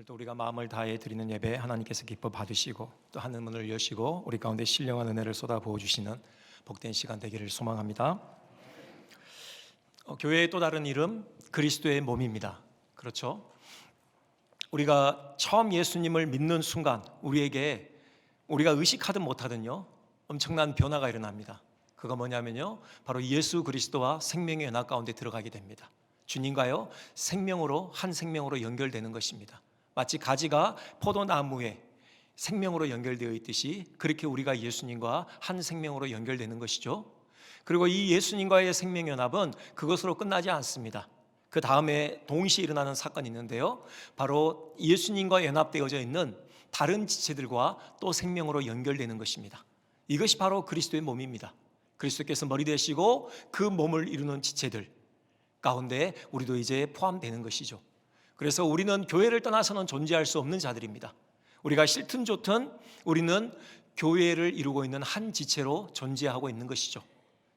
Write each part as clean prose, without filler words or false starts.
오늘도 우리가 마음을 다해 드리는 예배 하나님께서 기뻐 받으시고 또 하늘 문을 여시고 우리 가운데 신령한 은혜를 쏟아부어 주시는 복된 시간 되기를 소망합니다. 교회의 또 다른 이름 그리스도의 몸입니다. 그렇죠? 우리가 처음 예수님을 믿는 순간 우리가 의식하든 못하든요 엄청난 변화가 일어납니다. 그거 뭐냐면요 바로 예수 그리스도와 생명의 연합 가운데 들어가게 됩니다. 주님과요 생명으로 한 생명으로 연결되는 것입니다. 마치 가지가 포도나무에 생명으로 연결되어 있듯이 그렇게 우리가 예수님과 한 생명으로 연결되는 것이죠. 그리고 이 예수님과의 생명연합은 그것으로 끝나지 않습니다. 그 다음에 동시에 일어나는 사건이 있는데요 바로 예수님과 연합되어져 있는 다른 지체들과 또 생명으로 연결되는 것입니다. 이것이 바로 그리스도의 몸입니다. 그리스도께서 머리 되시고 그 몸을 이루는 지체들 가운데 우리도 이제 포함되는 것이죠. 그래서 우리는 교회를 떠나서는 존재할 수 없는 자들입니다. 우리가 싫든 좋든 우리는 교회를 이루고 있는 한 지체로 존재하고 있는 것이죠.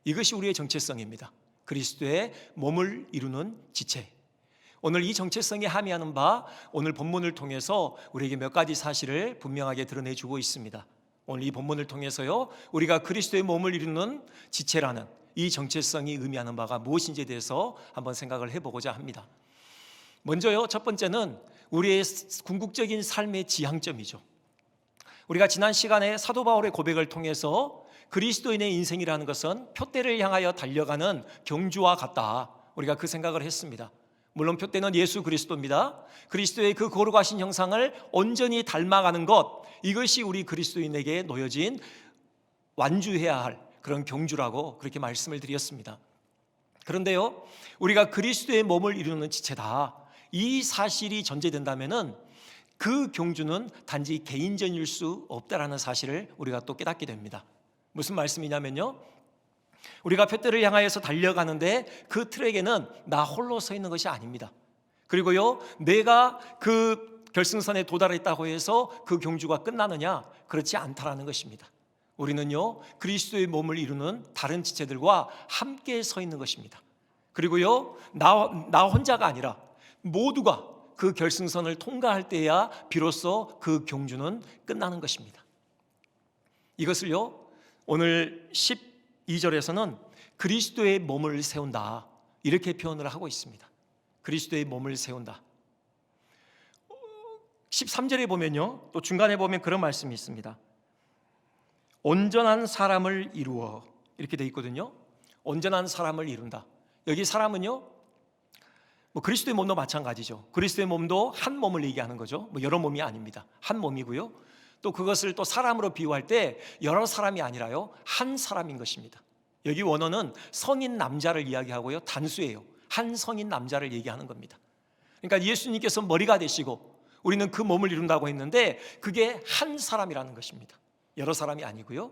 이것이 우리의 정체성입니다. 그리스도의 몸을 이루는 지체. 오늘 이 정체성이 함의하는 바 오늘 본문을 통해서 우리에게 몇 가지 사실을 분명하게 드러내주고 있습니다. 오늘 이 본문을 통해서요 우리가 그리스도의 몸을 이루는 지체라는 이 정체성이 의미하는 바가 무엇인지에 대해서 한번 생각을 해보고자 합니다. 먼저요 첫 번째는 우리의 궁극적인 삶의 지향점이죠. 우리가 지난 시간에 사도 바울의 고백을 통해서 그리스도인의 인생이라는 것은 표대를 향하여 달려가는 경주와 같다, 우리가 그 생각을 했습니다. 물론 표대는 예수 그리스도입니다. 그리스도의 그 거룩하신 형상을 온전히 닮아가는 것, 이것이 우리 그리스도인에게 놓여진 완주해야 할 그런 경주라고 그렇게 말씀을 드렸습니다. 그런데요 우리가 그리스도의 몸을 이루는 지체다, 이 사실이 전제된다면은 그 경주는 단지 개인전일 수 없다라는 사실을 우리가 또 깨닫게 됩니다. 무슨 말씀이냐면요 우리가 표대를 향하여서 달려가는데 그 트랙에는 나 홀로 서 있는 것이 아닙니다. 그리고요 내가 그 결승선에 도달했다고 해서 그 경주가 끝나느냐, 그렇지 않다라는 것입니다. 우리는요 그리스도의 몸을 이루는 다른 지체들과 함께 서 있는 것입니다. 그리고요 나 혼자가 아니라 모두가 그 결승선을 통과할 때야 비로소 그 경주는 끝나는 것입니다. 이것을요 오늘 12절에서는 그리스도의 몸을 세운다, 이렇게 표현을 하고 있습니다. 그리스도의 몸을 세운다. 13절에 보면요 또 중간에 보면 그런 말씀이 있습니다. 온전한 사람을 이루어, 이렇게 돼 있거든요. 온전한 사람을 이룬다. 여기 사람은요 그리스도의 몸도 마찬가지죠. 그리스도의 몸도 한 몸을 얘기하는 거죠. 여러 몸이 아닙니다. 한 몸이고요. 또 그것을 또 사람으로 비유할 때 여러 사람이 아니라요 한 사람인 것입니다. 여기 원어는 성인 남자를 이야기하고요 단수예요. 한 성인 남자를 얘기하는 겁니다. 그러니까 예수님께서 머리가 되시고 우리는 그 몸을 이룬다고 했는데 그게 한 사람이라는 것입니다. 여러 사람이 아니고요.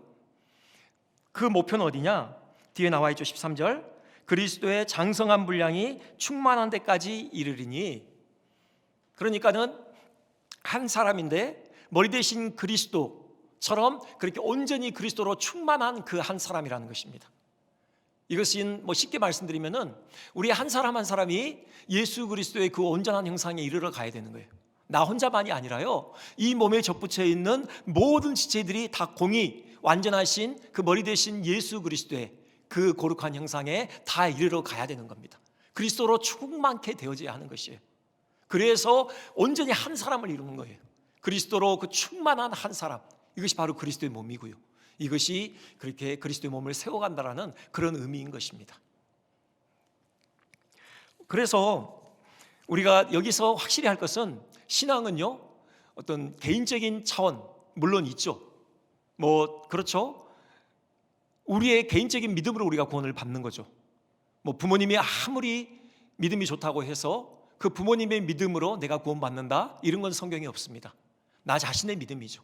그 목표는 어디냐? 뒤에 나와 있죠. 13절. 그리스도의 장성한 분량이 충만한 데까지 이르리니, 그러니까는 한 사람인데 머리 대신 그리스도처럼 그렇게 온전히 그리스도로 충만한 그 한 사람이라는 것입니다. 이것은 쉽게 말씀드리면은 우리 한 사람 한 사람이 예수 그리스도의 그 온전한 형상에 이르러 가야 되는 거예요. 나 혼자만이 아니라요 이 몸에 접붙여 있는 모든 지체들이 다 공히 완전하신 그 머리 대신 예수 그리스도의 그 거룩한 형상에 다 이르러 가야 되는 겁니다. 그리스도로 충만케 되어져야 하는 것이에요. 그래서 온전히 한 사람을 이루는 거예요. 그리스도로 그 충만한 한 사람, 이것이 바로 그리스도의 몸이고요. 이것이 그렇게 그리스도의 몸을 세워간다라는 그런 의미인 것입니다. 그래서 우리가 여기서 확실히 할 것은 신앙은요 어떤 개인적인 차원 물론 있죠. 그렇죠. 우리의 개인적인 믿음으로 우리가 구원을 받는 거죠. 부모님이 아무리 믿음이 좋다고 해서 그 부모님의 믿음으로 내가 구원받는다, 이런 건 성경에 없습니다. 나 자신의 믿음이죠.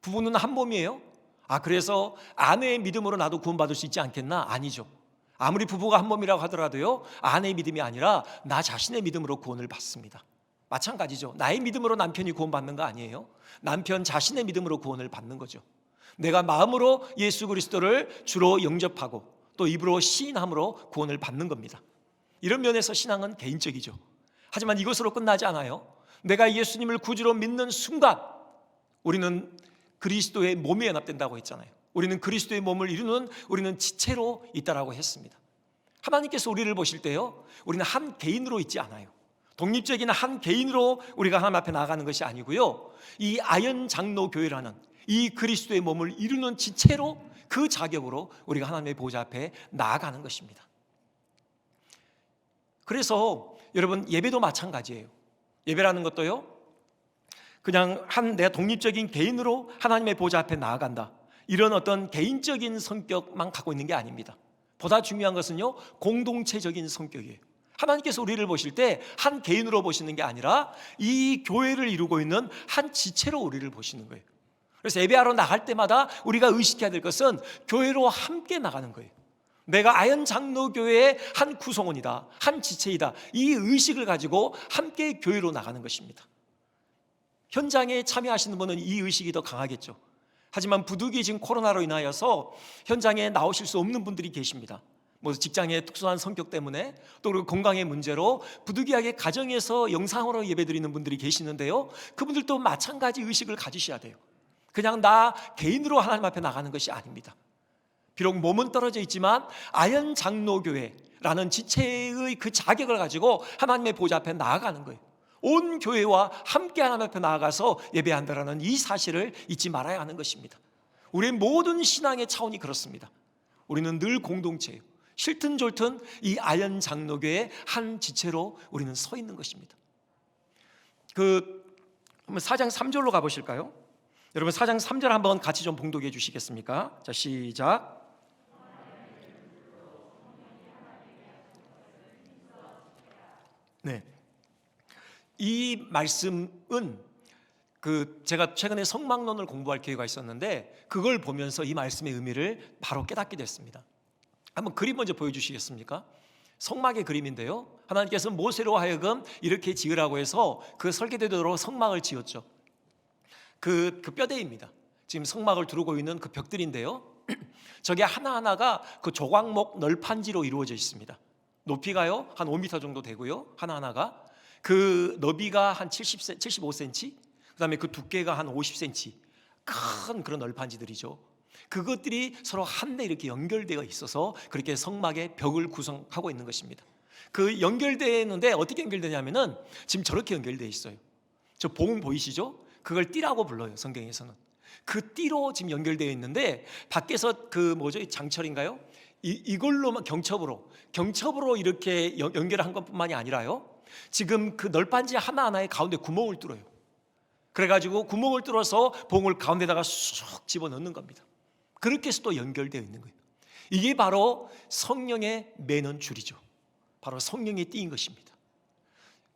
부부는 한 몸이에요. 그래서 아내의 믿음으로 나도 구원받을 수 있지 않겠나? 아니죠. 아무리 부부가 한 몸이라고 하더라도요 아내의 믿음이 아니라 나 자신의 믿음으로 구원을 받습니다. 마찬가지죠. 나의 믿음으로 남편이 구원받는 거 아니에요. 남편 자신의 믿음으로 구원을 받는 거죠. 내가 마음으로 예수 그리스도를 주로 영접하고 또 입으로 시인함으로 구원을 받는 겁니다. 이런 면에서 신앙은 개인적이죠. 하지만 이것으로 끝나지 않아요. 내가 예수님을 구주로 믿는 순간 우리는 그리스도의 몸에 연합된다고 했잖아요. 우리는 그리스도의 몸을 이루는 우리는 지체로 있다라고 했습니다. 하나님께서 우리를 보실 때요, 우리는 한 개인으로 있지 않아요. 독립적인 한 개인으로 우리가 하나님 앞에 나아가는 것이 아니고요, 이 아연 장로 교회라는 이 그리스도의 몸을 이루는 지체로, 그 자격으로 우리가 하나님의 보좌 앞에 나아가는 것입니다. 그래서 여러분, 예배도 마찬가지예요. 예배라는 것도요, 그냥 내가 독립적인 개인으로 하나님의 보좌 앞에 나아간다, 이런 어떤 개인적인 성격만 갖고 있는 게 아닙니다. 보다 중요한 것은요, 공동체적인 성격이에요. 하나님께서 우리를 보실 때 한 개인으로 보시는 게 아니라 이 교회를 이루고 있는 한 지체로 우리를 보시는 거예요. 그래서 예배하러 나갈 때마다 우리가 의식해야 될 것은 교회로 함께 나가는 거예요. 내가 아연 장로교회의 한 구성원이다, 한 지체이다, 이 의식을 가지고 함께 교회로 나가는 것입니다. 현장에 참여하시는 분은 이 의식이 더 강하겠죠. 하지만 부득이 지금 코로나로 인하여서 현장에 나오실 수 없는 분들이 계십니다. 뭐 직장의 특수한 성격 때문에, 또 그리고 건강의 문제로 부득이하게 가정에서 영상으로 예배드리는 분들이 계시는데요, 그분들도 마찬가지 의식을 가지셔야 돼요. 그냥 나 개인으로 하나님 앞에 나가는 것이 아닙니다. 비록 몸은 떨어져 있지만 아연 장로교회라는 지체의 그 자격을 가지고 하나님의 보좌 앞에 나아가는 거예요. 온 교회와 함께 하나님 앞에 나아가서 예배한다라는 이 사실을 잊지 말아야 하는 것입니다. 우리의 모든 신앙의 차원이 그렇습니다. 우리는 늘 공동체예요. 싫든 좋든 이 아연 장로교의 한 지체로 우리는 서 있는 것입니다. 한번 4장 3절로 가보실까요? 여러분, 4장 3절 한번 같이 좀 봉독해 주시겠습니까? 자, 시작. 네, 이 말씀은 제가 최근에 성막론을 공부할 기회가 있었는데, 그걸 보면서 이 말씀의 의미를 바로 깨닫게 됐습니다. 한번 그림 먼저 보여주시겠습니까? 성막의 그림인데요, 하나님께서 모세로 하여금 이렇게 지으라고 해서 그 설계대로 성막을 지었죠. 그 뼈대입니다. 지금 성막을 두르고 있는 그 벽들인데요, 저게 하나하나가 그 조각목 널판지로 이루어져 있습니다. 높이가요 한 5m 정도 되고요, 하나하나가 그 너비가 한 75cm, 그 다음에 그 두께가 한 50cm, 큰 그런 널판지들이죠. 그것들이 서로 한데 이렇게 연결되어 있어서 그렇게 성막의 벽을 구성하고 있는 것입니다. 그 연결되어 있는데 어떻게 연결되냐면은 지금 저렇게 연결되어 있어요. 저 봉 보이시죠? 그걸 띠라고 불러요, 성경에서는. 그 띠로 지금 연결되어 있는데, 밖에서 장철인가요? 이걸로만 경첩으로 이렇게 연결한 것뿐만이 아니라요, 지금 그 널판지 하나하나에 가운데 구멍을 뚫어요. 그래가지고 구멍을 뚫어서 봉을 가운데다가 쑥 집어넣는 겁니다. 그렇게 해서 또 연결되어 있는 거예요. 이게 바로 성령의 매는 줄이죠. 바로 성령의 띠인 것입니다.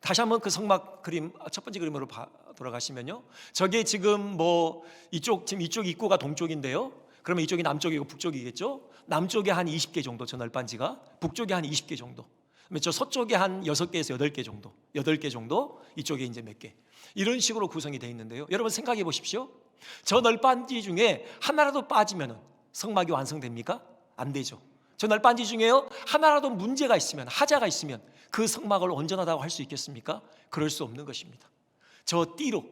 다시 한번 그 성막 그림, 첫 번째 그림으로 돌아가시면요, 저게 지금 이쪽 입구가 동쪽인데요, 그러면 이쪽이 남쪽이고 북쪽이겠죠. 남쪽에 한 20개 정도, 저 널빤지가. 북쪽에 한 20개 정도. 저 서쪽에 한 6개에서 8개 정도, 8개 정도, 이쪽에 이제 몇 개, 이런 식으로 구성이 되어 있는데요, 여러분 생각해 보십시오. 저 널빤지 중에 하나라도 빠지면 성막이 완성됩니까? 안 되죠. 저 널빤지 중에요, 하나라도 문제가 있으면, 하자가 있으면 그 성막을 온전하다고 할 수 있겠습니까? 그럴 수 없는 것입니다. 저 띠로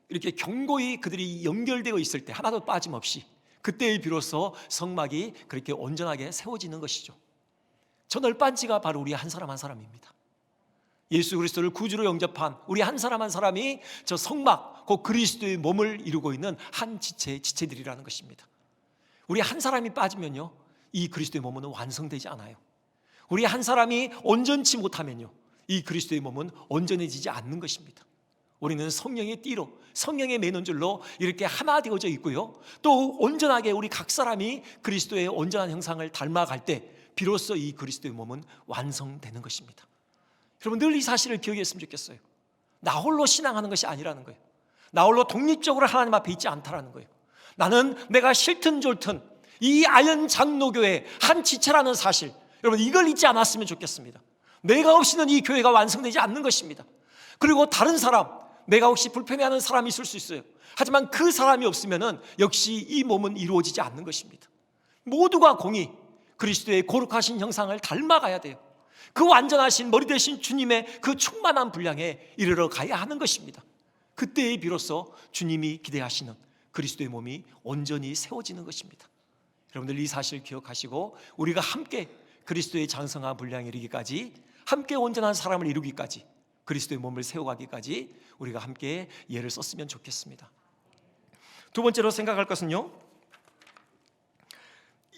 이렇게 견고히 그들이 연결되어 있을 때, 하나도 빠짐없이, 그때에 비로소 성막이 그렇게 온전하게 세워지는 것이죠. 저 널빤지가 바로 우리 한 사람 한 사람입니다. 예수 그리스도를 구주로 영접한 우리 한 사람 한 사람이 저 성막, 그 그리스도의 몸을 이루고 있는 한 지체들이라는 것입니다. 우리 한 사람이 빠지면요, 이 그리스도의 몸은 완성되지 않아요. 우리 한 사람이 온전치 못하면요, 이 그리스도의 몸은 온전해지지 않는 것입니다. 우리는 성령의 띠로, 성령의 매는 줄로 이렇게 하나 되어져 있고요, 또 온전하게 우리 각 사람이 그리스도의 온전한 형상을 닮아갈 때 비로소 이 그리스도의 몸은 완성되는 것입니다. 여러분, 늘 이 사실을 기억했으면 좋겠어요. 나 홀로 신앙하는 것이 아니라는 거예요. 나 홀로 독립적으로 하나님 앞에 있지 않다라는 거예요. 나는 내가 싫든 좋든 이 아연 장로교회 한 지체라는 사실, 여러분 이걸 잊지 않았으면 좋겠습니다. 내가 없이는 이 교회가 완성되지 않는 것입니다. 그리고 다른 사람, 내가 혹시 불편해하는 사람이 있을 수 있어요. 하지만 그 사람이 없으면은 역시 이 몸은 이루어지지 않는 것입니다. 모두가 공히 그리스도의 거룩하신 형상을 닮아가야 돼요. 그 완전하신 머리 대신 주님의 그 충만한 분량에 이르러 가야 하는 것입니다. 그때에 비로소 주님이 기대하시는 그리스도의 몸이 온전히 세워지는 것입니다. 여러분들 이 사실 기억하시고 우리가 함께 그리스도의 장성한 분량에 이르기까지, 함께 온전한 사람을 이루기까지, 그리스도의 몸을 세워가기까지 우리가 함께 예를 썼으면 좋겠습니다. 두 번째로 생각할 것은요,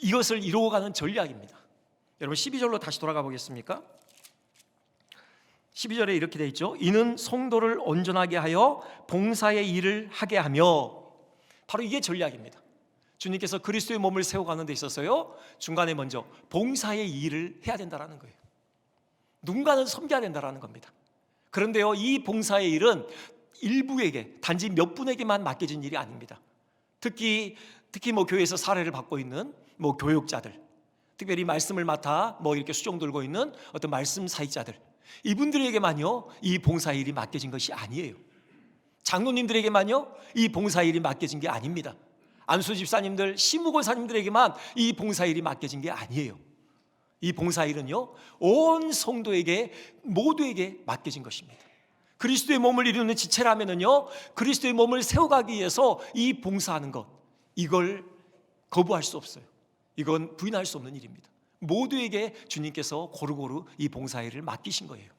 이것을 이루어가는 전략입니다. 여러분 12절로 다시 돌아가 보겠습니까? 12절에 이렇게 되어 있죠. 이는 성도를 온전하게 하여 봉사의 일을 하게 하며, 바로 이게 전략입니다. 주님께서 그리스도의 몸을 세워가는 데 있어서요, 중간에 먼저 봉사의 일을 해야 된다는 거예요. 누군가는 섬겨야 된다는 겁니다. 그런데요, 이 봉사의 일은 일부에게, 단지 몇 분에게만 맡겨진 일이 아닙니다. 특히 교회에서 사례를 받고 있는 교육자들, 특별히 말씀을 맡아 이렇게 수종 들고 있는 어떤 말씀 사역자들, 이분들에게만요 이 봉사의 일이 맡겨진 것이 아니에요. 장로님들에게만요 이 봉사의 일이 맡겨진 게 아닙니다. 안수 집사님들, 시무권사님들에게만 이 봉사의 일이 맡겨진 게 아니에요. 이 봉사의 일은요 온 성도에게, 모두에게 맡겨진 것입니다. 그리스도의 몸을 이루는 지체라면은요, 그리스도의 몸을 세워가기 위해서 이 봉사하는 것, 이걸 거부할 수 없어요. 이건 부인할 수 없는 일입니다. 모두에게 주님께서 고루고루 이 봉사일을 맡기신 거예요.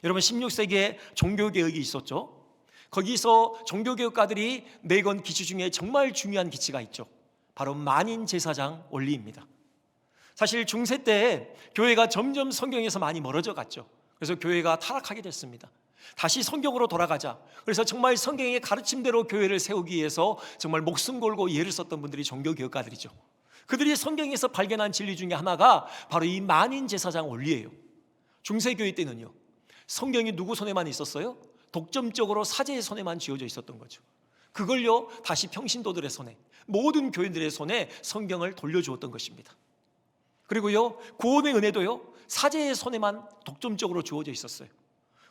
여러분 16세기에 종교개혁이 있었죠. 거기서 종교개혁가들이 내건 기치 중에 정말 중요한 기치가 있죠. 바로 만인제사장 원리입니다. 사실 중세 때 교회가 점점 성경에서 많이 멀어져 갔죠. 그래서 교회가 타락하게 됐습니다. 다시 성경으로 돌아가자. 그래서 정말 성경의 가르침대로 교회를 세우기 위해서 정말 목숨 걸고 예를 썼던 분들이 종교개혁가들이죠. 그들이 성경에서 발견한 진리 중에 하나가 바로 이 만인제사장 원리예요. 중세교회 때는요, 성경이 누구 손에만 있었어요? 독점적으로 사제의 손에만 쥐어져 있었던 거죠. 그걸요 다시 평신도들의 손에, 모든 교인들의 손에 성경을 돌려주었던 것입니다. 그리고요 구원의 은혜도요 사제의 손에만 독점적으로 주어져 있었어요.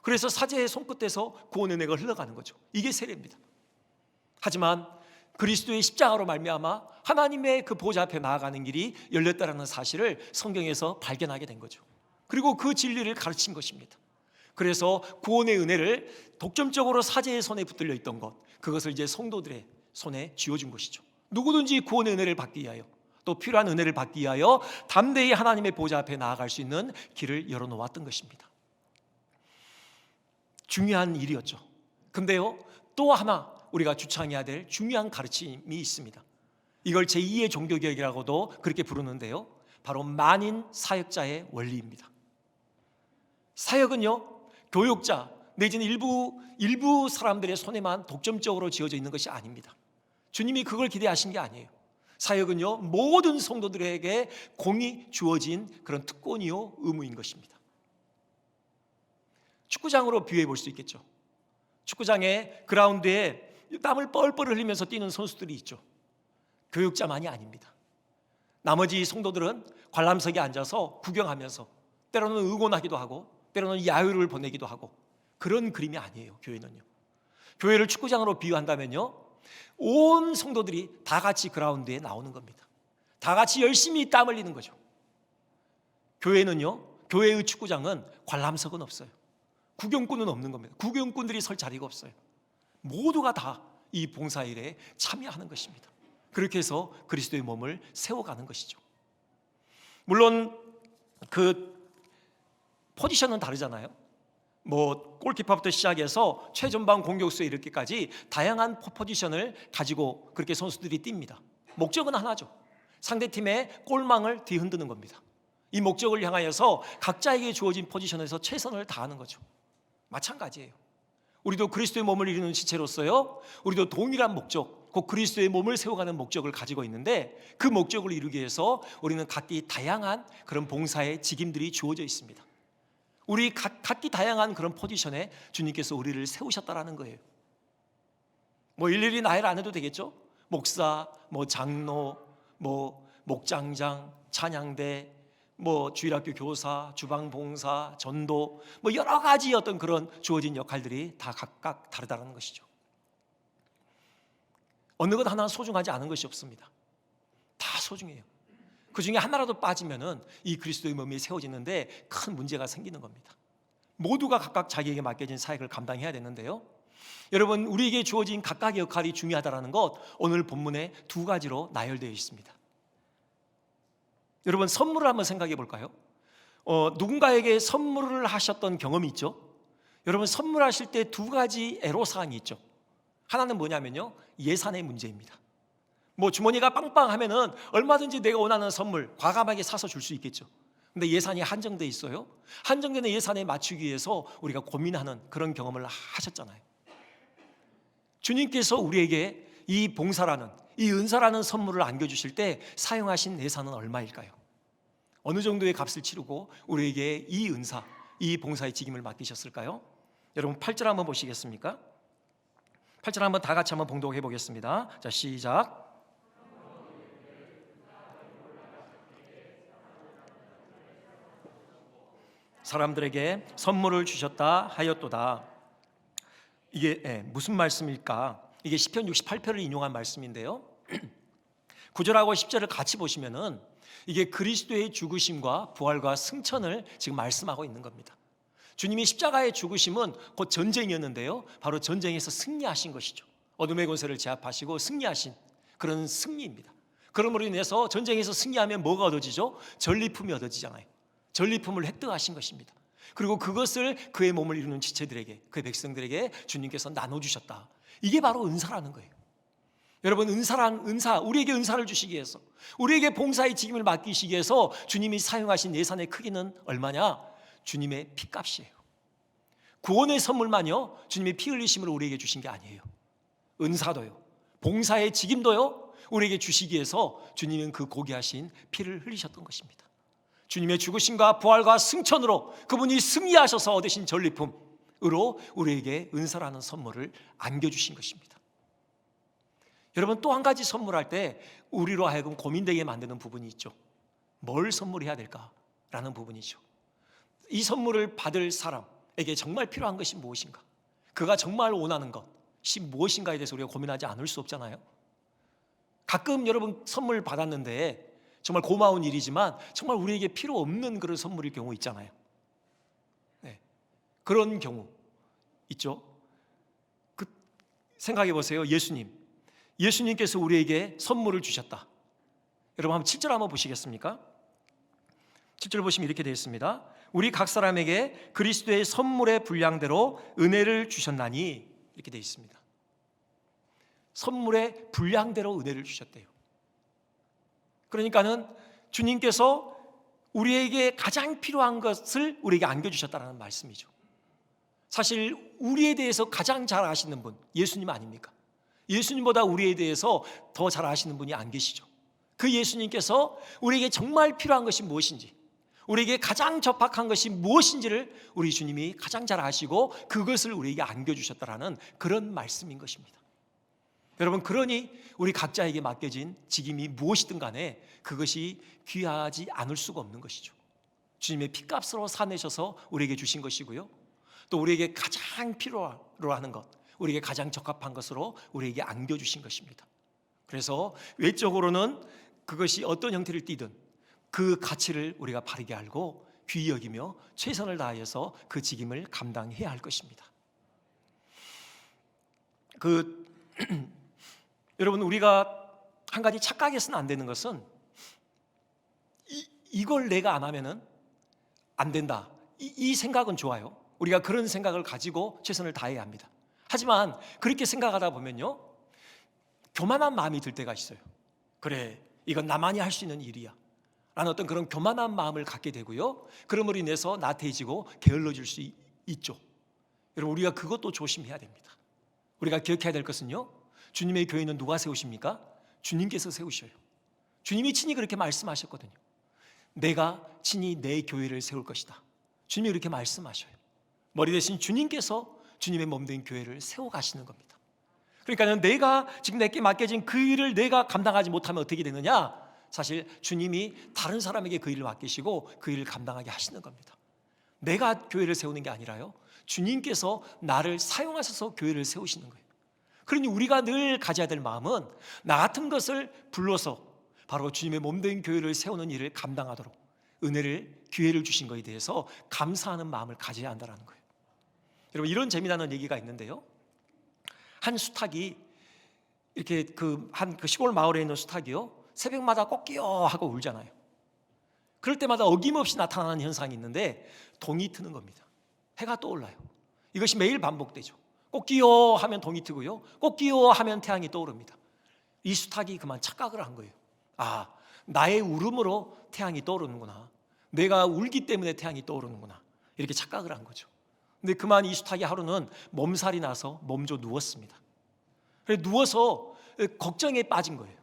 그래서 사제의 손끝에서 구원의 은혜가 흘러가는 거죠. 이게 세례입니다. 하지만 그리스도의 십자가로 말미암아 하나님의 그 보좌 앞에 나아가는 길이 열렸다라는 사실을 성경에서 발견하게 된 거죠. 그리고 그 진리를 가르친 것입니다. 그래서 구원의 은혜를 독점적으로 사제의 손에 붙들려 있던 것, 그것을 이제 성도들의 손에 쥐어준 것이죠. 누구든지 구원의 은혜를 받기 위하여, 또 필요한 은혜를 받기 위하여 담대히 하나님의 보좌 앞에 나아갈 수 있는 길을 열어놓았던 것입니다. 중요한 일이었죠. 근데요 또 하나 우리가 주창해야 될 중요한 가르침이 있습니다. 이걸 제2의 종교개혁이라고도 그렇게 부르는데요, 바로 만인 사역자의 원리입니다. 사역은요 교육자 내지는 일부 사람들의 손에만 독점적으로 지어져 있는 것이 아닙니다. 주님이 그걸 기대하신 게 아니에요. 사역은요 모든 성도들에게 공이 주어진 그런 특권이요 의무인 것입니다. 축구장으로 비유해 볼 수 있겠죠. 축구장의 그라운드에 땀을 뻘뻘 흘리면서 뛰는 선수들이 있죠. 교육자만이 아닙니다. 나머지 성도들은 관람석에 앉아서 구경하면서 때로는 응원하기도 하고 때로는 야유를 보내기도 하고, 그런 그림이 아니에요. 교회는요, 교회를 축구장으로 비유한다면요 온 성도들이 다 같이 그라운드에 나오는 겁니다. 다 같이 열심히 땀 흘리는 거죠. 교회는요, 교회의 축구장은 관람석은 없어요. 구경꾼은 없는 겁니다. 구경꾼들이 설 자리가 없어요. 모두가 다 이 봉사일에 참여하는 것입니다. 그렇게 해서 그리스도의 몸을 세워가는 것이죠. 물론 그 포지션은 다르잖아요. 골키퍼부터 시작해서 최전방 공격수에 이르기까지 다양한 포지션을 가지고 그렇게 선수들이 뜁니다. 목적은 하나죠. 상대팀의 골망을 뒤흔드는 겁니다. 이 목적을 향하여서 각자에게 주어진 포지션에서 최선을 다하는 거죠. 마찬가지예요. 우리도 그리스도의 몸을 이루는 지체로서요, 우리도 동일한 목적, 곧 그리스도의 몸을 세워가는 목적을 가지고 있는데, 그 목적을 이루기 위해서 우리는 각기 다양한 그런 봉사의 직임들이 주어져 있습니다. 우리 각기 다양한 그런 포지션에 주님께서 우리를 세우셨다라는 거예요. 일일이 나열 안 해도 되겠죠? 목사, 장로, 목장장, 찬양대, 주일학교 교사, 주방봉사, 전도, 여러 가지 어떤 그런 주어진 역할들이 다 각각 다르다는 것이죠. 어느 것 하나 소중하지 않은 것이 없습니다. 다 소중해요. 그 중에 하나라도 빠지면은 이 그리스도의 몸이 세워지는데 큰 문제가 생기는 겁니다. 모두가 각각 자기에게 맡겨진 사역을 감당해야 되는데요, 여러분, 우리에게 주어진 각각의 역할이 중요하다는 것, 오늘 본문에 두 가지로 나열되어 있습니다. 여러분, 선물을 한번 생각해 볼까요? 누군가에게 선물을 하셨던 경험이 있죠? 여러분, 선물하실 때 두 가지 애로사항이 있죠. 하나는 뭐냐면요, 예산의 문제입니다. 뭐 주머니가 빵빵하면은 얼마든지 내가 원하는 선물 과감하게 사서 줄 수 있겠죠. 근데 예산이 한정돼 있어요. 한정되는 예산에 맞추기 위해서 우리가 고민하는 그런 경험을 하셨잖아요. 주님께서 우리에게 이 봉사라는, 이 은사라는 선물을 안겨주실 때 사용하신 예산은 얼마일까요? 어느 정도의 값을 치르고 우리에게 이 은사, 이 봉사의 직임을 맡기셨을까요? 여러분, 8절 한번 보시겠습니까? 8절 한번 다 같이 한번 봉독해 보겠습니다. 자, 시작. 사람들에게 선물을 주셨다 하였도다. 이게 무슨 말씀일까? 이게 시편 68편을 인용한 말씀인데요, 9절하고 10절을 같이 보시면은 이게 그리스도의 죽으심과 부활과 승천을 지금 말씀하고 있는 겁니다. 주님이 십자가의 죽으심은 곧 전쟁이었는데요, 바로 전쟁에서 승리하신 것이죠. 어둠의 권세를 제압하시고 승리하신 그런 승리입니다. 그러므로 인해서 전쟁에서 승리하면 뭐가 얻어지죠? 전리품이 얻어지잖아요. 전리품을 획득하신 것입니다. 그리고 그것을 그의 몸을 이루는 지체들에게, 그의 백성들에게 주님께서 나눠주셨다. 이게 바로 은사라는 거예요. 여러분, 은사, 우리에게 은사를 주시기 위해서, 우리에게 봉사의 직임을 맡기시기 위해서 주님이 사용하신 예산의 크기는 얼마냐? 주님의 피값이에요. 구원의 선물만요, 주님의 피 흘리심으로 우리에게 주신 게 아니에요. 은사도요, 봉사의 직임도요, 우리에게 주시기 위해서 주님은 그 고귀하신 피를 흘리셨던 것입니다. 주님의 죽으심과 부활과 승천으로 그분이 승리하셔서 얻으신 전리품으로 우리에게 은사라는 선물을 안겨주신 것입니다. 여러분, 또 한 가지 선물할 때 우리로 하여금 고민되게 만드는 부분이 있죠. 뭘 선물해야 될까라는 부분이죠. 이 선물을 받을 사람에게 정말 필요한 것이 무엇인가, 그가 정말 원하는 것이 무엇인가에 대해서 우리가 고민하지 않을 수 없잖아요. 가끔 여러분 선물 받았는데 정말 고마운 일이지만 정말 우리에게 필요 없는 그런 선물일 경우 있잖아요. 네, 그런 경우 있죠. 생각해 보세요. 예수님께서 우리에게 선물을 주셨다. 여러분, 한번 7절 한번 보시겠습니까? 7절 보시면 이렇게 되어 있습니다. 우리 각 사람에게 그리스도의 선물의 분량대로 은혜를 주셨나니, 이렇게 되어 있습니다. 선물의 분량대로 은혜를 주셨대요. 그러니까는 주님께서 우리에게 가장 필요한 것을 우리에게 안겨주셨다는 말씀이죠. 사실 우리에 대해서 가장 잘 아시는 분 예수님 아닙니까? 예수님보다 우리에 대해서 더 잘 아시는 분이 안 계시죠. 그 예수님께서 우리에게 정말 필요한 것이 무엇인지, 우리에게 가장 적합한 것이 무엇인지를 우리 주님이 가장 잘 아시고 그것을 우리에게 안겨주셨다라는 그런 말씀인 것입니다. 여러분, 그러니 우리 각자에게 맡겨진 직임이 무엇이든 간에 그것이 귀하지 않을 수가 없는 것이죠. 주님의 피값으로 사내셔서 우리에게 주신 것이고요, 또 우리에게 가장 필요로 하는 것, 우리에게 가장 적합한 것으로 우리에게 안겨주신 것입니다. 그래서 외적으로는 그것이 어떤 형태를 띠든 그 가치를 우리가 바르게 알고 귀히 여기며 최선을 다해서 그 직임을 감당해야 할 것입니다. 여러분, 우리가 한 가지 착각해서는 안 되는 것은 이걸 내가 안 하면은 안 된다, 이 생각은 좋아요. 우리가 그런 생각을 가지고 최선을 다해야 합니다. 하지만 그렇게 생각하다 보면요, 교만한 마음이 들 때가 있어요. 그래, 이건 나만이 할 수 있는 일이야 라는 어떤 그런 교만한 마음을 갖게 되고요, 그러므로 인해서 나태해지고 게을러질 수 있죠. 여러분, 우리가 그것도 조심해야 됩니다. 우리가 기억해야 될 것은요, 주님의 교회는 누가 세우십니까? 주님께서 세우셔요. 주님이 친히 그렇게 말씀하셨거든요. 내가 친히 내 교회를 세울 것이다. 주님이 그렇게 말씀하셔요. 머리 대신 주님께서 주님의 몸된 교회를 세워가시는 겁니다. 그러니까 내가 지금 내게 맡겨진 그 일을 내가 감당하지 못하면 어떻게 되느냐? 사실 주님이 다른 사람에게 그 일을 맡기시고 그 일을 감당하게 하시는 겁니다. 내가 교회를 세우는 게 아니라요, 주님께서 나를 사용하셔서 교회를 세우시는 거예요. 그러니 우리가 늘 가져야 될 마음은 나 같은 것을 불러서 바로 주님의 몸된 교회를 세우는 일을 감당하도록 기회를 주신 것에 대해서 감사하는 마음을 가져야 한다는 거예요. 여러분, 이런 재미나는 얘기가 있는데요, 한 수탉이 이렇게 그 시골 마을에 있는 수탉이요, 새벽마다 꼬끼요 하고 울잖아요. 그럴 때마다 어김없이 나타나는 현상이 있는데 동이 트는 겁니다. 해가 떠올라요. 이것이 매일 반복되죠. 꼬끼요 하면 동이 트고요, 꼬끼요 하면 태양이 떠오릅니다. 이 수탉이 그만 착각을 한 거예요. 아, 나의 울음으로 태양이 떠오르는구나, 내가 울기 때문에 태양이 떠오르는구나, 이렇게 착각을 한 거죠. 근데 그만 이 수탉이 하루는 몸살이 나서 몸져 누웠습니다. 그래서 누워서 걱정에 빠진 거예요.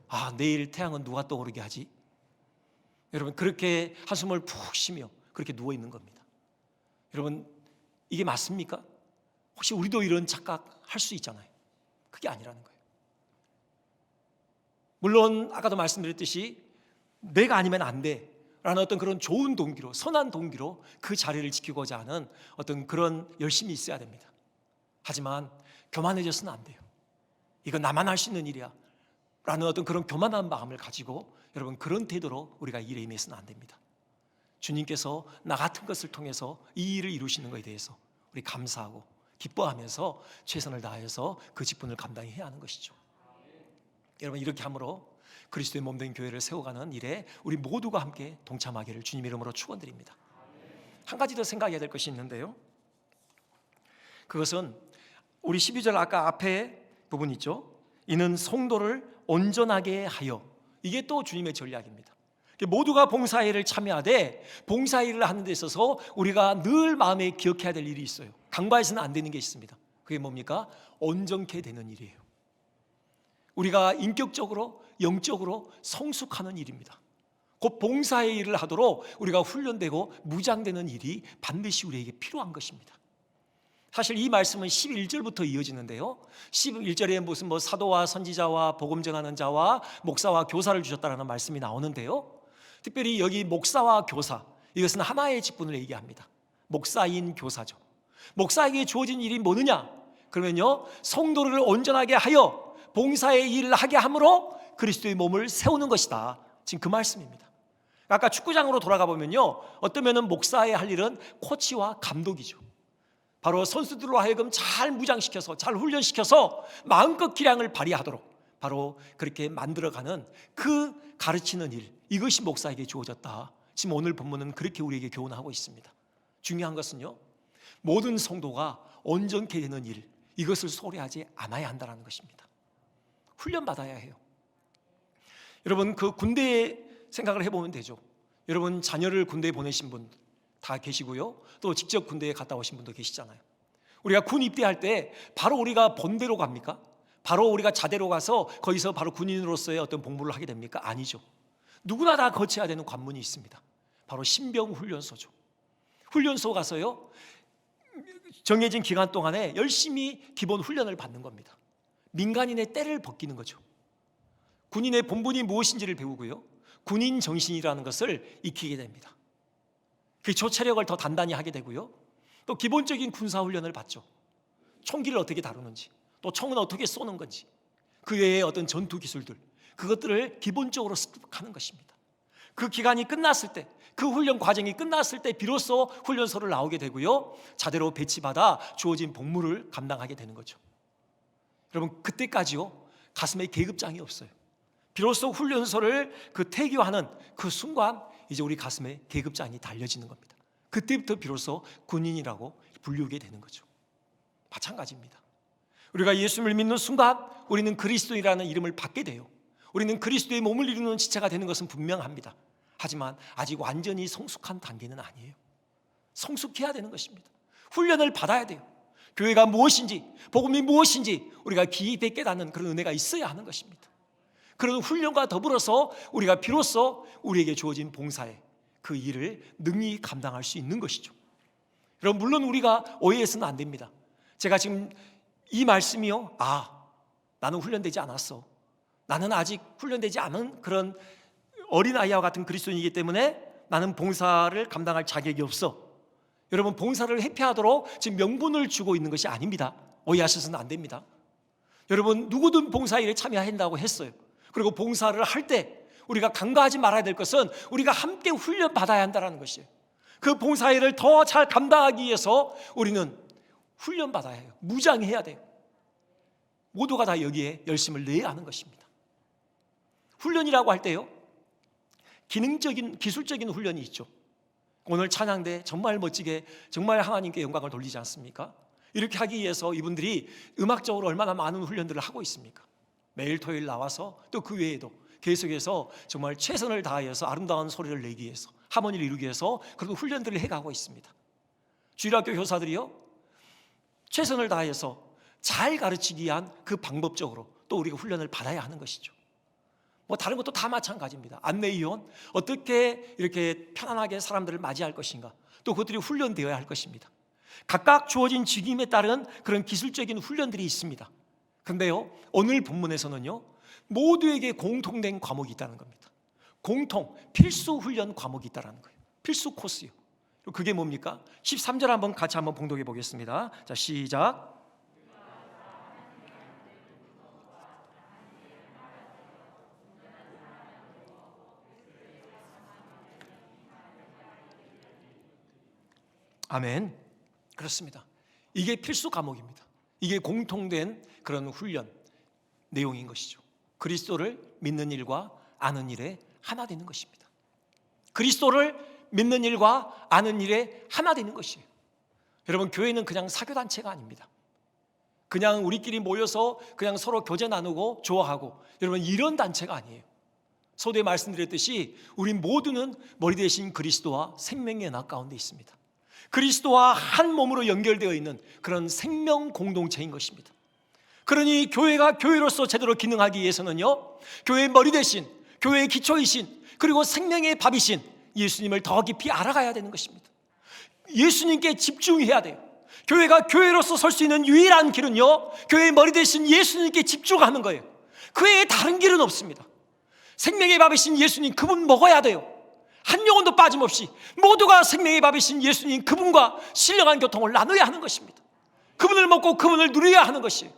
아, 내일 태양은 누가 떠오르게 하지? 여러분, 그렇게 한숨을 푹 쉬며 그렇게 누워 있는 겁니다. 여러분, 이게 맞습니까? 혹시 우리도 이런 착각할 수 있잖아요. 그게 아니라는 거예요. 물론 아까도 말씀드렸듯이 내가 아니면 안 돼 라는 어떤 그런 좋은 동기로, 선한 동기로 그 자리를 지키고자 하는 어떤 그런 열심이 있어야 됩니다. 하지만 교만해져서는 안 돼요. 이건 나만 할 수 있는 일이야 라는 어떤 그런 교만한 마음을 가지고 여러분, 그런 태도로 우리가 일에 임해서는 안 됩니다. 주님께서 나 같은 것을 통해서 이 일을 이루시는 것에 대해서 우리 감사하고 기뻐하면서 최선을 다해서 그 직분을 감당해야 하는 것이죠. 여러분, 이렇게 함으로 그리스도의 몸된 교회를 세워가는 일에 우리 모두가 함께 동참하기를 주님의 이름으로 축원드립니다. 한 가지 더 생각해야 될 것이 있는데요, 그것은 우리 12절 아까 앞에 부분 있죠. 이는 성도를 온전하게 하여, 이게 또 주님의 전략입니다. 모두가 봉사일을 참여하되 봉사일을 하는 데 있어서 우리가 늘 마음에 기억해야 될 일이 있어요. 간과해서는 안 되는 게 있습니다. 그게 뭡니까? 온전케 되는 일이에요. 우리가 인격적으로 영적으로 성숙하는 일입니다. 곧 봉사의 일을 하도록 우리가 훈련되고 무장되는 일이 반드시 우리에게 필요한 것입니다. 사실 이 말씀은 11절부터 이어지는데요, 11절에 무슨 사도와 선지자와 복음 전하는 자와 목사와 교사를 주셨다라는 말씀이 나오는데요, 특별히 여기 목사와 교사, 이것은 하나의 직분을 얘기합니다. 목사인 교사죠. 목사에게 주어진 일이 뭐느냐? 그러면요, 성도를 온전하게 하여 봉사의 일을 하게 함으로 그리스도의 몸을 세우는 것이다. 지금 그 말씀입니다. 아까 축구장으로 돌아가 보면요, 어떠면은 목사의 할 일은 코치와 감독이죠. 바로 선수들로 하여금 잘 무장시켜서, 잘 훈련시켜서 마음껏 기량을 발휘하도록 바로 그렇게 만들어가는 그 가르치는 일, 이것이 목사에게 주어졌다. 지금 오늘 본문은 그렇게 우리에게 교훈하고 있습니다. 중요한 것은요, 모든 성도가 온전케 되는 일, 이것을 소홀히 하지 않아야 한다는 것입니다. 훈련받아야 해요. 여러분, 그 군대에 생각을 해보면 되죠. 여러분, 자녀를 군대에 보내신 분 다 계시고요, 또 직접 군대에 갔다 오신 분도 계시잖아요. 우리가 군 입대할 때 바로 우리가 본대로 갑니까? 바로 우리가 자대로 가서 거기서 바로 군인으로서의 어떤 복무를 하게 됩니까? 아니죠. 누구나 다 거쳐야 되는 관문이 있습니다. 바로 신병훈련소죠. 훈련소 가서요, 정해진 기간 동안에 열심히 기본 훈련을 받는 겁니다. 민간인의 때를 벗기는 거죠. 군인의 본분이 무엇인지를 배우고요, 군인 정신이라는 것을 익히게 됩니다. 그 조체력을 더 단단히 하게 되고요, 또 기본적인 군사훈련을 받죠. 총기를 어떻게 다루는지, 또 총은 어떻게 쏘는 건지, 그 외의 어떤 전투 기술들, 그것들을 기본적으로 습득하는 것입니다. 그 기간이 끝났을 때, 그 훈련 과정이 끝났을 때 비로소 훈련소를 나오게 되고요, 자대로 배치받아 주어진 복무를 감당하게 되는 거죠. 여러분, 그때까지요, 가슴에 계급장이 없어요. 비로소 훈련소를 퇴교하는 그 순간 이제 우리 가슴에 계급장이 달려지는 겁니다. 그때부터 비로소 군인이라고 부르게 되는 거죠. 마찬가지입니다. 우리가 예수님을 믿는 순간 우리는 그리스도인이라는 이름을 받게 돼요. 우리는 그리스도의 몸을 이루는 지체가 되는 것은 분명합니다. 하지만 아직 완전히 성숙한 단계는 아니에요. 성숙해야 되는 것입니다. 훈련을 받아야 돼요. 교회가 무엇인지, 복음이 무엇인지 우리가 깊이 깨닫는 그런 은혜가 있어야 하는 것입니다. 그런 훈련과 더불어서 우리가 비로소 우리에게 주어진 봉사의 그 일을 능히 감당할 수 있는 것이죠. 여러분, 물론 우리가 오해해서는 안 됩니다. 제가 지금 이 말씀이요, 나는 훈련되지 않았어, 나는 아직 훈련되지 않은 그런 어린아이와 같은 그리스도인이기 때문에 나는 봉사를 감당할 자격이 없어, 여러분, 봉사를 회피하도록 지금 명분을 주고 있는 것이 아닙니다. 오해하셔서는 안 됩니다. 여러분, 누구든 봉사일에 참여한다고 했어요. 그리고 봉사를 할 때 우리가 간과하지 말아야 될 것은 우리가 함께 훈련 받아야 한다는 것이에요. 그 봉사일을 더 잘 감당하기 위해서 우리는 훈련 받아야 해요. 무장해야 돼요. 모두가 다 여기에 열심을 내야 하는 것입니다. 훈련이라고 할 때요, 기능적인, 기술적인 훈련이 있죠. 오늘 찬양대 정말 멋지게 정말 하나님께 영광을 돌리지 않습니까? 이렇게 하기 위해서 이분들이 음악적으로 얼마나 많은 훈련들을 하고 있습니까? 매일 토요일 나와서 또 그 외에도 계속해서 정말 최선을 다해서 아름다운 소리를 내기 위해서, 하모니를 이루기 위해서 그리고 훈련들을 해가고 있습니다. 주일학교 교사들이요, 최선을 다해서 잘 가르치기 위한 그 방법적으로 또 우리가 훈련을 받아야 하는 것이죠. 뭐 다른 것도 다 마찬가지입니다. 안내위원, 어떻게 이렇게 편안하게 사람들을 맞이할 것인가, 또 그것들이 훈련되어야 할 것입니다. 각각 주어진 직임에 따른 그런 기술적인 훈련들이 있습니다. 그런데요, 오늘 본문에서는요, 모두에게 공통된 과목이 있다는 겁니다. 공통, 필수 훈련 과목이 있다는 거예요. 필수 코스요. 그게 뭡니까? 13절 한번 같이 한번 봉독해 보겠습니다. 자, 시작. 아멘. 그렇습니다. 이게 필수 과목입니다. 이게 공통된 그런 훈련 내용인 것이죠. 그리스도를 믿는 일과 아는 일에 하나 되는 것입니다. 그리스도를 믿는 일과 아는 일에 하나 되는 것이에요. 여러분, 교회는 그냥 사교단체가 아닙니다. 그냥 우리끼리 모여서 그냥 서로 교제 나누고 좋아하고, 여러분, 이런 단체가 아니에요. 서두에 말씀드렸듯이 우리 모두는 머리 대신 그리스도와 생명의 나 가운데 있습니다. 그리스도와 한 몸으로 연결되어 있는 그런 생명 공동체인 것입니다. 그러니 교회가 교회로서 제대로 기능하기 위해서는요, 교회의 머리 대신, 교회의 기초이신, 그리고 생명의 밥이신 예수님을 더 깊이 알아가야 되는 것입니다. 예수님께 집중해야 돼요. 교회가 교회로서 설 수 있는 유일한 길은요, 교회의 머리 대신 예수님께 집중하는 거예요. 그 외에 다른 길은 없습니다. 생명의 밥이신 예수님, 그분 먹어야 돼요. 한 영혼도 빠짐없이 모두가 생명의 밥이신 예수님, 그분과 신령한 교통을 나눠야 하는 것입니다. 그분을 먹고 그분을 누려야 하는 것이에요.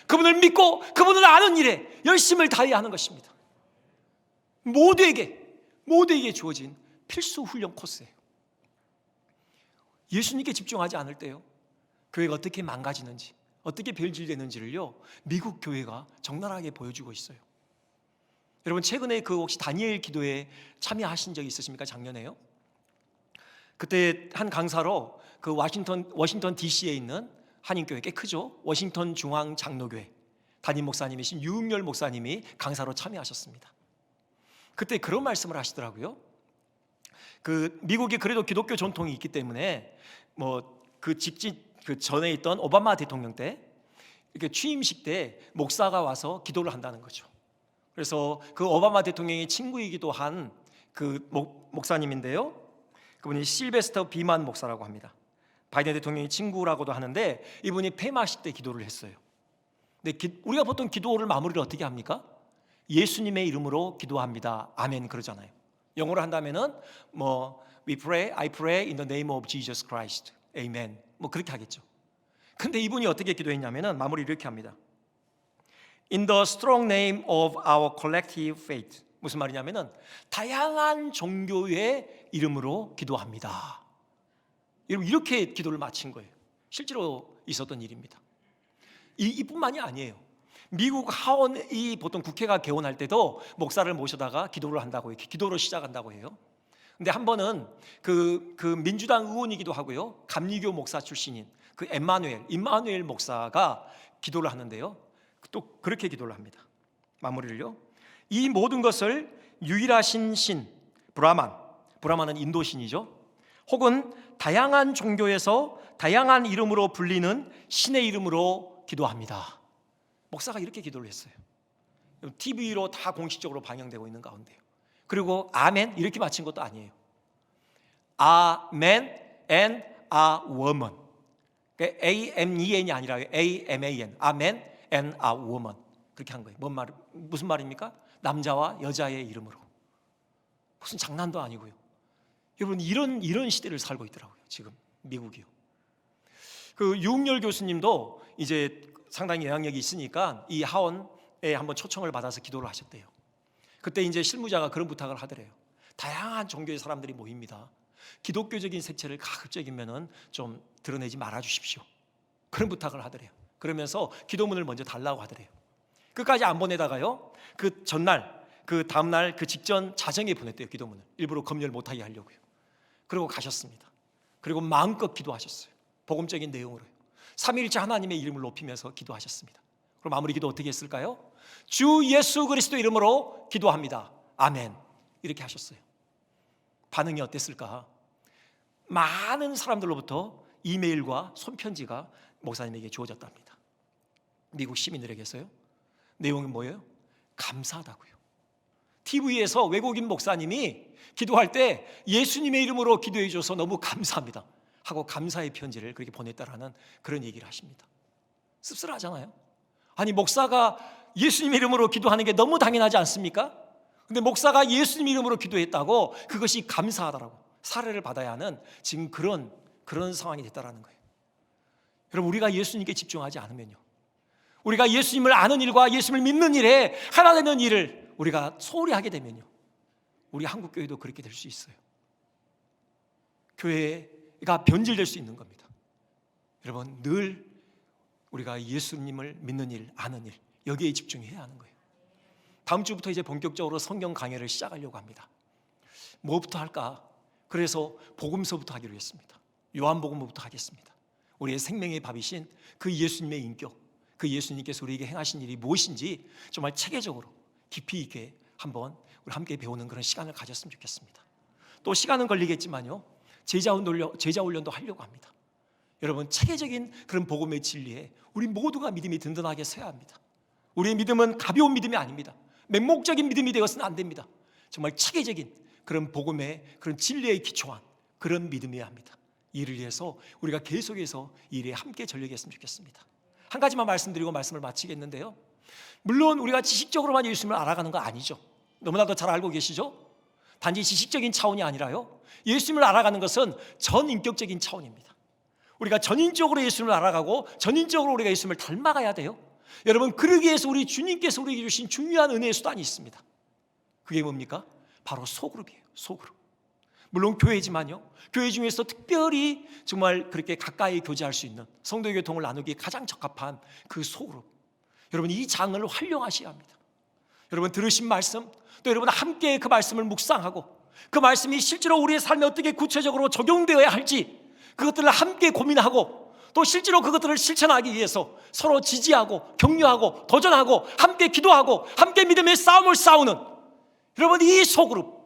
그분을 믿고 그분을 아는 일에 열심을 다해야 하는 것입니다. 모두에게 주어진 필수 훈련 코스예요. 예수님께 집중하지 않을 때요, 교회가 어떻게 망가지는지, 어떻게 변질되는지를요, 미국 교회가 적나라하게 보여주고 있어요. 여러분, 최근에 그 혹시 다니엘 기도에 참여하신 적이 있으십니까? 작년에요. 그때 한 강사로 그 워싱턴 DC에 있는 한인교회, 꽤 크죠? 워싱턴 중앙 장로교회 담임 목사님이신 유흥열 목사님이 강사로 참여하셨습니다. 그때 그런 말씀을 하시더라고요. 그 미국이 그래도 기독교 전통이 있기 때문에 그 전에 있던 오바마 대통령 때 이렇게 취임식 때 목사가 와서 기도를 한다는 거죠. 그래서 그 오바마 대통령의 친구이기도 한 그 목사님인데요, 그분이 실베스터 비만 목사라고 합니다. 바이든 대통령의 친구라고도 하는데, 이분이 폐마식 때 기도를 했어요. 근데 우리가 보통 기도를 마무리를 어떻게 합니까? 예수님의 이름으로 기도합니다, 아멘 그러잖아요. 영어로 한다면은 I pray in the name of Jesus Christ, amen, 그렇게 하겠죠. 근데 이분이 어떻게 기도했냐면은 마무리를 이렇게 합니다. In the strong name of our collective faith. 무슨 말이냐면은 다양한 종교의 이름으로 기도합니다. 이렇게 기도를 마친 거예요. 실제로 있었던 일입니다. 이뿐만이 아니에요. 미국 하원이 보통 국회가 개원할 때도 목사를 모셔다가 기도를 한다고, 이렇게 기도로 시작한다고 해요. 근데 한 번은 그 민주당 의원이기도 하고요, 감리교 목사 출신인 그 임마누엘 목사가 기도를 하는데요, 또 그렇게 기도를 합니다. 마무리를요. 이 모든 것을 유일하신 신 브라만은 인도신이죠. 혹은 다양한 종교에서 다양한 이름으로 불리는 신의 이름으로 기도합니다. 목사가 이렇게 기도를 했어요. TV로 다 공식적으로 방영되고 있는 가운데요. 그리고 아멘 이렇게 마친 것도 아니에요. Amen and a woman. A-M-E-N이 아니라 A-M-A-N. Amen and a woman. 그렇게 한 거예요. 무슨 말입니까? 남자와 여자의 이름으로. 무슨 장난도 아니고요. 여러분, 이런 시대를 살고 있더라고요, 지금 미국이요. 그 유흥열 교수님도 이제 상당히 영향력이 있으니까 이 하원에 한번 초청을 받아서 기도를 하셨대요. 그때 이제 실무자가 그런 부탁을 하더래요. 다양한 종교의 사람들이 모입니다. 기독교적인 색채를 가급적이면은 좀 드러내지 말아 주십시오. 그런 부탁을 하더래요. 그러면서 기도문을 먼저 달라고 하더래요. 끝까지 안 보내다가요, 그 전날, 그 다음날, 그 직전 자정에 보냈대요. 기도문을 일부러 검열 못하게 하려고요. 그리고 가셨습니다. 그리고 마음껏 기도하셨어요. 복음적인 내용으로요. 삼위일체 하나님의 이름을 높이면서 기도하셨습니다. 그럼 마무리 기도 어떻게 했을까요? 주 예수 그리스도 이름으로 기도합니다. 아멘. 이렇게 하셨어요. 반응이 어땠을까? 많은 사람들로부터 이메일과 손편지가 목사님에게 주어졌답니다. 미국 시민들에게서요. 내용이 뭐예요? 감사하다고요. TV에서 외국인 목사님이 기도할 때 예수님의 이름으로 기도해 주셔서 너무 감사합니다 하고 감사의 편지를 그렇게 보냈다라는 그런 얘기를 하십니다. 씁쓸하잖아요. 아니, 목사가 예수님의 이름으로 기도하는 게 너무 당연하지 않습니까? 근데 목사가 예수님 이름으로 기도했다고 그것이 감사하다라고 사례를 받아야 하는 지금 그런 상황이 됐다라는 거예요. 여러분, 우리가 예수님께 집중하지 않으면요, 우리가 예수님을 아는 일과 예수님을 믿는 일에 하나 되는 일을 우리가 소홀히 하게 되면요, 우리 한국교회도 그렇게 될 수 있어요. 교회가 변질될 수 있는 겁니다. 여러분, 늘 우리가 예수님을 믿는 일, 아는 일, 여기에 집중해야 하는 거예요. 다음 주부터 이제 본격적으로 성경 강해를 시작하려고 합니다. 뭐부터 할까? 그래서 복음서부터 하기로 했습니다. 요한복음부터 하겠습니다. 우리의 생명의 밥이신 그 예수님의 인격, 그 예수님께서 우리에게 행하신 일이 무엇인지 정말 체계적으로 깊이 있게 한번 우리 함께 배우는 그런 시간을 가졌으면 좋겠습니다. 또 시간은 걸리겠지만요, 제자 훈련도 하려고 합니다. 여러분, 체계적인 그런 복음의 진리에 우리 모두가 믿음이 든든하게 서야 합니다. 우리의 믿음은 가벼운 믿음이 아닙니다. 맹목적인 믿음이 되어서는 안 됩니다. 정말 체계적인 그런 복음의 그런 진리에 기초한 그런 믿음이어야 합니다. 이를 위해서 우리가 계속해서 이 일에 함께 전력했으면 좋겠습니다. 한 가지만 말씀드리고 말씀을 마치겠는데요, 물론 우리가 지식적으로만 예수님을 알아가는 거 아니죠. 너무나도 잘 알고 계시죠? 단지 지식적인 차원이 아니라요, 예수님을 알아가는 것은 전인격적인 차원입니다. 우리가 전인적으로 예수님을 알아가고 전인적으로 우리가 예수님을 닮아가야 돼요. 여러분, 그러기 위해서 우리 주님께서 우리에게 주신 중요한 은혜의 수단이 있습니다. 그게 뭡니까? 바로 소그룹이에요. 소그룹. 물론 교회지만요, 교회 중에서 특별히 정말 그렇게 가까이 교제할 수 있는 성도의 교통을 나누기에 가장 적합한 그 소그룹, 여러분 이 장을 활용하셔야 합니다. 여러분 들으신 말씀, 또 여러분 함께 그 말씀을 묵상하고 그 말씀이 실제로 우리의 삶에 어떻게 구체적으로 적용되어야 할지 그것들을 함께 고민하고 또 실제로 그것들을 실천하기 위해서 서로 지지하고 격려하고 도전하고 함께 기도하고 함께 믿음의 싸움을 싸우는 여러분 이 소그룹,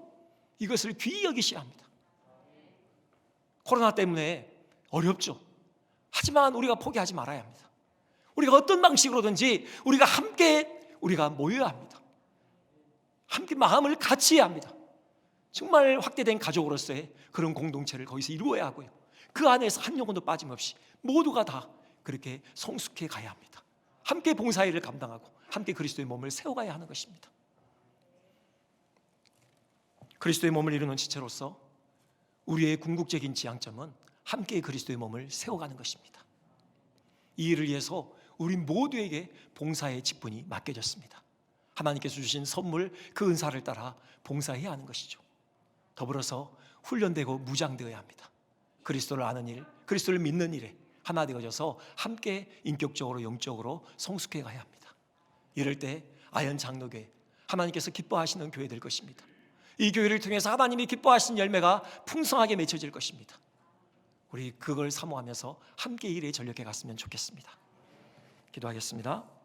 이것을 귀히 여기셔야 합니다. 코로나 때문에 어렵죠. 하지만 우리가 포기하지 말아야 합니다. 우리가 어떤 방식으로든지 우리가 함께 모여야 합니다. 함께 마음을 같이 해야 합니다. 정말 확대된 가족으로서의 그런 공동체를 거기서 이루어야 하고요, 그 안에서 한 영혼도 빠짐없이 모두가 다 그렇게 성숙해 가야 합니다. 함께 봉사일을 감당하고 함께 그리스도의 몸을 세워가야 하는 것입니다. 그리스도의 몸을 이루는 지체로서 우리의 궁극적인 지향점은 함께 그리스도의 몸을 세워가는 것입니다. 이 일을 위해서 우리 모두에게 봉사의 직분이 맡겨졌습니다. 하나님께서 주신 선물, 그 은사를 따라 봉사해야 하는 것이죠. 더불어서 훈련되고 무장되어야 합니다. 그리스도를 아는 일, 그리스도를 믿는 일에 하나 되어져서 함께 인격적으로 영적으로 성숙해 가야 합니다. 이럴 때 아현 장로교회, 하나님께서 기뻐하시는 교회 될 것입니다. 이 교회를 통해서 하나님이 기뻐하시는 열매가 풍성하게 맺혀질 것입니다. 우리 그걸 사모하면서 함께 일에 전력해 갔으면 좋겠습니다. 기도하겠습니다.